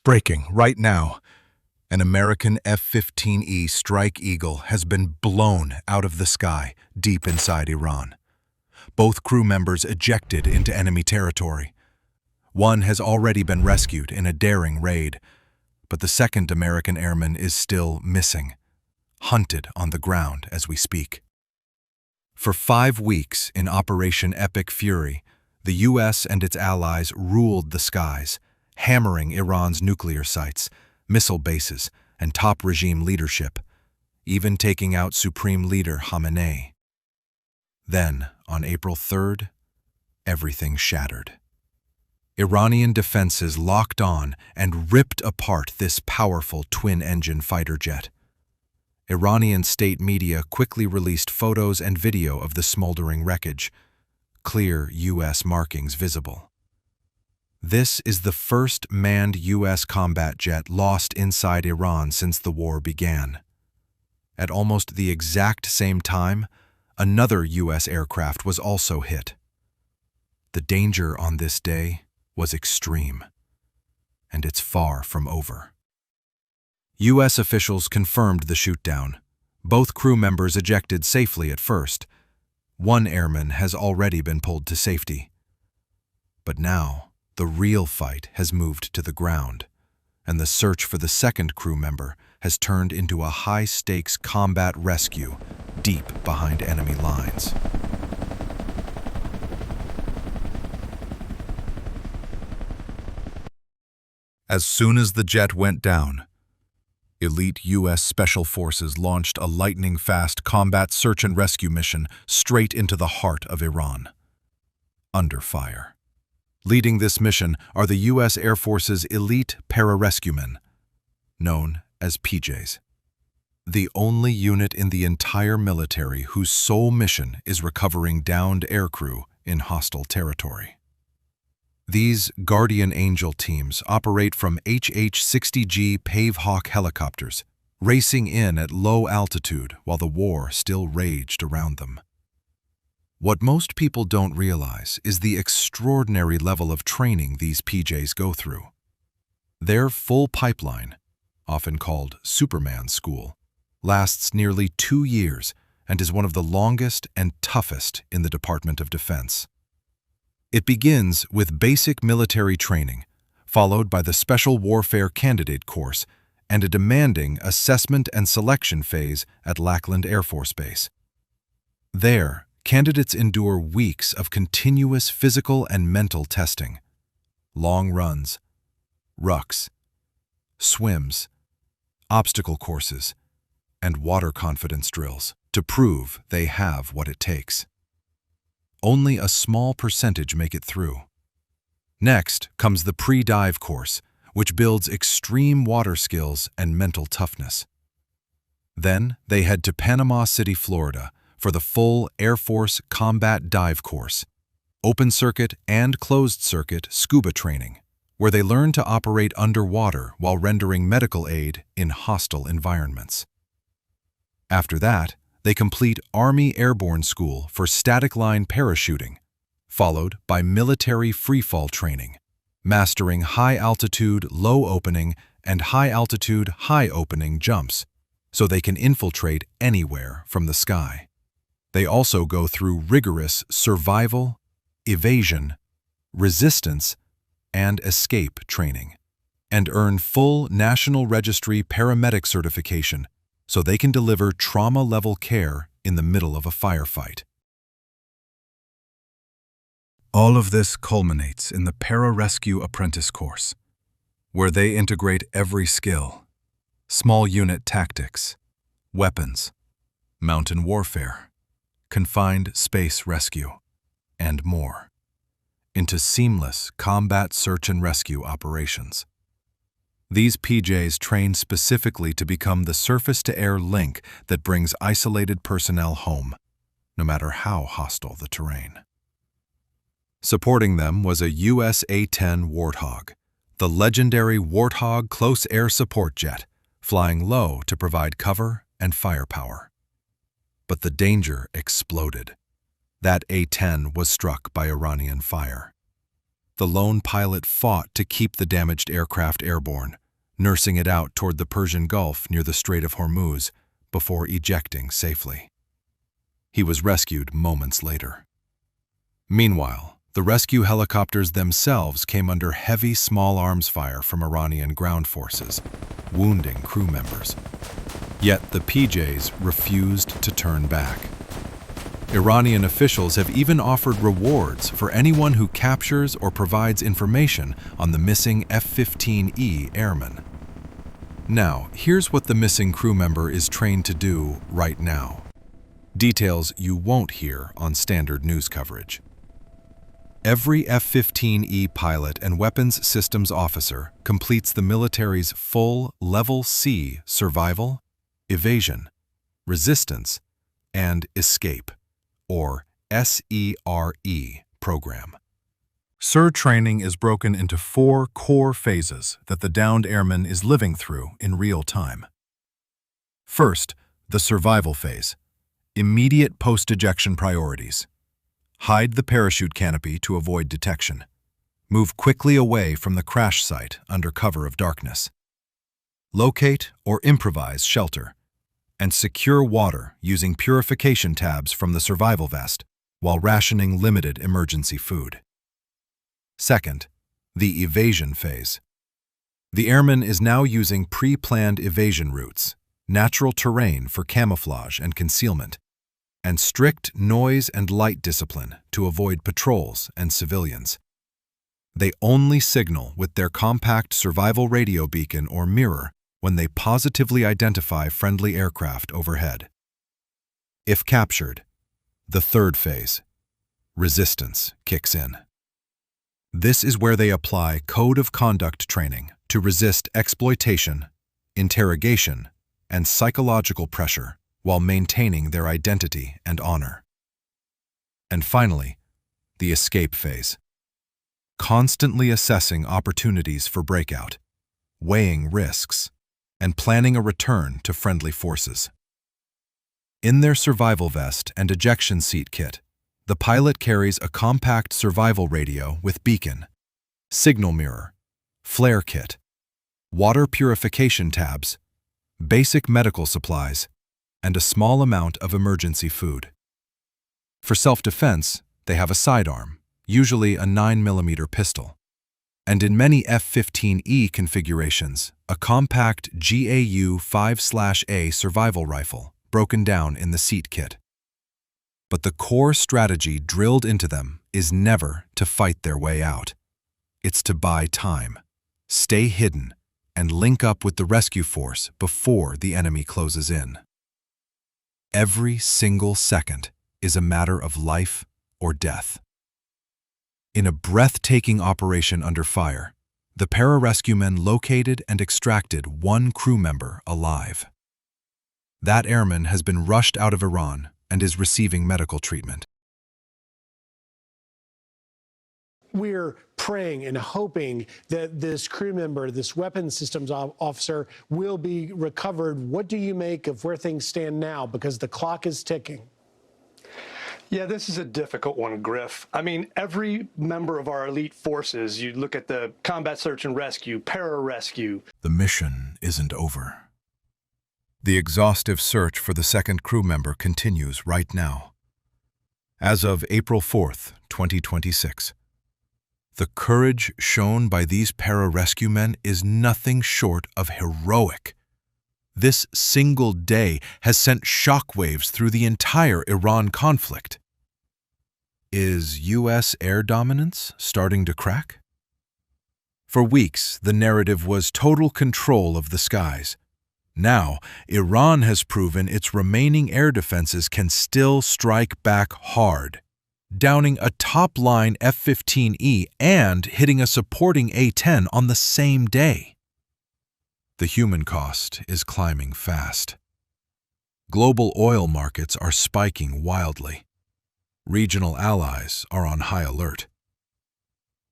Breaking right now. An American F-15E Strike Eagle has been blown out of the sky deep inside Iran. Both crew members ejected into enemy territory. One has already been rescued in a daring raid, but the second American airman is still missing, hunted on the ground as we speak. For 5 weeks in Operation Epic Fury, the U.S. and its allies ruled the skies, hammering Iran's nuclear sites, missile bases, and top regime leadership, even taking out Supreme Leader Khamenei. Then, on April 3rd, everything shattered. Iranian defenses locked on and ripped apart this powerful twin-engine fighter jet. Iranian state media quickly released photos and video of the smoldering wreckage, clear U.S. markings visible. This is the first manned U.S. combat jet lost inside Iran since the war began. At almost the exact same time, another U.S. aircraft was also hit. The danger on this day was extreme, and it's far from over. U.S. officials confirmed the shootdown. Both crew members ejected safely at first. One airman has already been pulled to safety. But now, the real fight has moved to the ground, and the search for the second crew member has turned into a high-stakes combat rescue deep behind enemy lines. As soon as the jet went down, elite U.S. Special Forces launched a lightning-fast combat search and rescue mission straight into the heart of Iran, under fire. Leading this mission are the U.S. Air Force's elite pararescuemen, known as PJs, the only unit in the entire military whose sole mission is recovering downed aircrew in hostile territory. These Guardian Angel teams operate from HH-60G Pavehawk helicopters, racing in at low altitude while the war still raged around them. What most people don't realize is the extraordinary level of training these PJs go through. Their full pipeline, often called Superman School, lasts nearly 2 years and is one of the longest and toughest in the Department of Defense. It begins with basic military training, followed by the Special Warfare Candidate Course and a demanding assessment and selection phase at Lackland Air Force Base. There, candidates endure weeks of continuous physical and mental testing, long runs, rucks, swims, obstacle courses, and water confidence drills to prove they have what it takes. Only a small percentage make it through. Next comes the pre-dive course, which builds extreme water skills and mental toughness. Then they head to Panama City, Florida, for the full Air Force Combat Dive course, open circuit and closed circuit scuba training, where they learn to operate underwater while rendering medical aid in hostile environments. After that, they complete Army Airborne School for static line parachuting, followed by military freefall training, mastering high-altitude, low-opening, and high-altitude, high-opening jumps, so they can infiltrate anywhere from the sky. They also go through rigorous survival, evasion, resistance, and escape training, and earn full National Registry paramedic certification so they can deliver trauma-level care in the middle of a firefight. All of this culminates in the Pararescue Apprentice Course, where they integrate every skill: small unit tactics, weapons, mountain warfare, confined space rescue, and more, into seamless combat search and rescue operations. These PJs train specifically to become the surface-to-air link that brings isolated personnel home, no matter how hostile the terrain. Supporting them was a US A-10 Warthog, the legendary Warthog Close Air Support Jet, flying low to provide cover and firepower. But the danger exploded. That A-10 was struck by Iranian fire. The lone pilot fought to keep the damaged aircraft airborne, nursing it out toward the Persian Gulf near the Strait of Hormuz before ejecting safely. He was rescued moments later. Meanwhile, the rescue helicopters themselves came under heavy small arms fire from Iranian ground forces, wounding crew members. Yet the PJs refused to turn back. Iranian officials have even offered rewards for anyone who captures or provides information on the missing F-15E airmen. Now, here's what the missing crew member is trained to do right now. Details you won't hear on standard news coverage. Every F-15E pilot and weapons systems officer completes the military's full Level C survival, evasion, resistance, and escape, or SERE program. SERE training is broken into 4 core phases that the downed airman is living through in real time. First, the survival phase. Immediate post-ejection priorities. Hide the parachute canopy to avoid detection. Move quickly away from the crash site under cover of darkness. Locate or improvise shelter, and secure water using purification tabs from the survival vest while rationing limited emergency food. Second, the evasion phase. The airman is now using pre-planned evasion routes, natural terrain for camouflage and concealment, and strict noise and light discipline to avoid patrols and civilians. They only signal with their compact survival radio beacon or mirror when they positively identify friendly aircraft overhead. If captured, the third phase, resistance, kicks in. This is where they apply code of conduct training to resist exploitation, interrogation, and psychological pressure while maintaining their identity and honor. And finally, the escape phase. Constantly assessing opportunities for breakout, weighing risks, and planning a return to friendly forces. In their survival vest and ejection seat kit, the pilot carries a compact survival radio with beacon, signal mirror, flare kit, water purification tabs, basic medical supplies, and a small amount of emergency food. For self-defense, they have a sidearm, usually a 9mm pistol, and in many F-15E configurations, a compact GAU 5/A survival rifle broken down in the seat kit. But the core strategy drilled into them is never to fight their way out. It's to buy time, stay hidden, and link up with the rescue force before the enemy closes in. Every single second is a matter of life or death. In a breathtaking operation under fire, the pararescuemen located and extracted 1 crew member alive. That airman has been rushed out of Iran and is receiving medical treatment. We're praying and hoping that this crew member, this weapons systems officer, will be recovered. What do you make of where things stand now? Because the clock is ticking. Yeah, this is a difficult one, Griff. I mean, every member of our elite forces, you look at the combat search and rescue, pararescue. The mission isn't over. The exhaustive search for the second crew member continues right now. As of April 4th, 2026, the courage shown by these pararescuemen is nothing short of heroic. This single day has sent shockwaves through the entire Iran conflict. Is U.S. air dominance starting to crack? For weeks, the narrative was total control of the skies. Now, Iran has proven its remaining air defenses can still strike back hard, downing a top-line F-15E and hitting a supporting A-10 on the same day. The human cost is climbing fast. Global oil markets are spiking wildly. Regional allies are on high alert.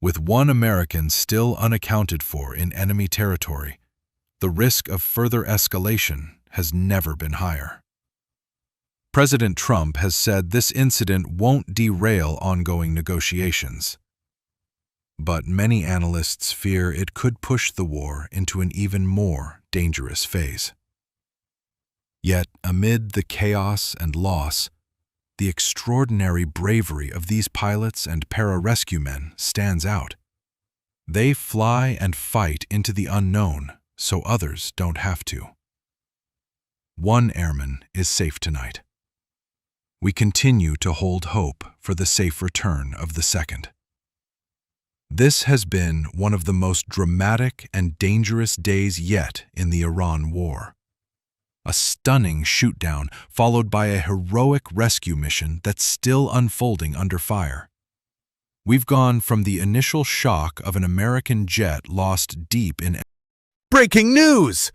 With 1 American still unaccounted for in enemy territory, the risk of further escalation has never been higher. President Trump has said this incident won't derail ongoing negotiations. but many analysts fear it could push the war into an even more dangerous phase. Yet, amid the chaos and loss, the extraordinary bravery of these pilots and pararescuemen stands out. They fly and fight into the unknown so others don't have to. One airman is safe tonight. We continue to hold hope for the safe return of the second. This has been one of the most dramatic and dangerous days yet in the Iran war. A stunning shootdown followed by a heroic rescue mission that's still unfolding under fire. We've gone from the initial shock of an American jet lost deep in... Breaking news!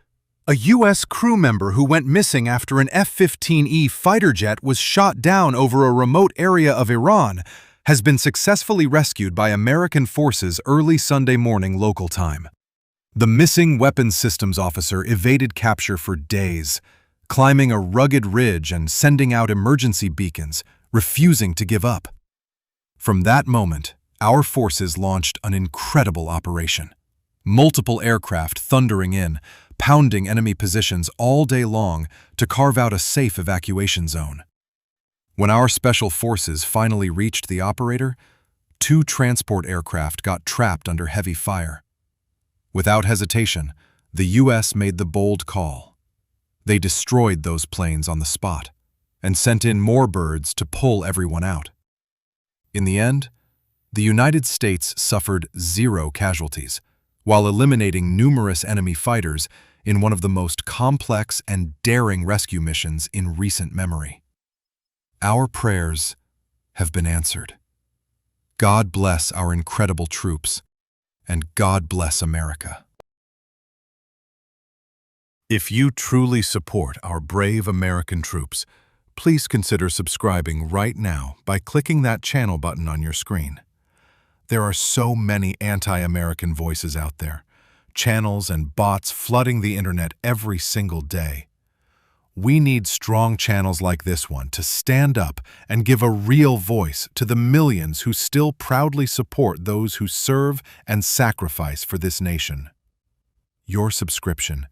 A U.S. crew member who went missing after an F-15E fighter jet was shot down over a remote area of Iran has been successfully rescued by American forces early Sunday morning local time. The missing weapons systems officer evaded capture for days, climbing a rugged ridge and sending out emergency beacons, refusing to give up. From that moment, our forces launched an incredible operation. Multiple aircraft thundering in, pounding enemy positions all day long to carve out a safe evacuation zone. When our special forces finally reached the operator, 2 transport aircraft got trapped under heavy fire. Without hesitation, the U.S. made the bold call. They destroyed those planes on the spot and sent in more birds to pull everyone out. In the end, the United States suffered 0 casualties, while eliminating numerous enemy fighters in one of the most complex and daring rescue missions in recent memory. Our prayers have been answered. God bless our incredible troops, and God bless America. If you truly support our brave American troops, please consider subscribing right now by clicking that channel button on your screen. There are so many anti-American voices out there, channels and bots flooding the internet every single day. We need strong channels like this one to stand up and give a real voice to the millions who still proudly support those who serve and sacrifice for this nation. Your subscription,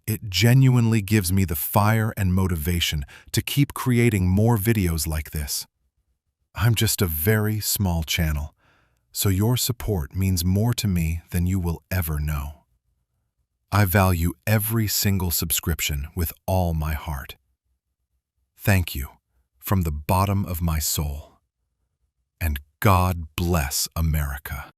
it genuinely gives me the fire and motivation to keep creating more videos like this. I'm just a very small channel, so your support means more to me than you will ever know. I value every single subscription with all my heart. Thank you from the bottom of my soul. And God bless America.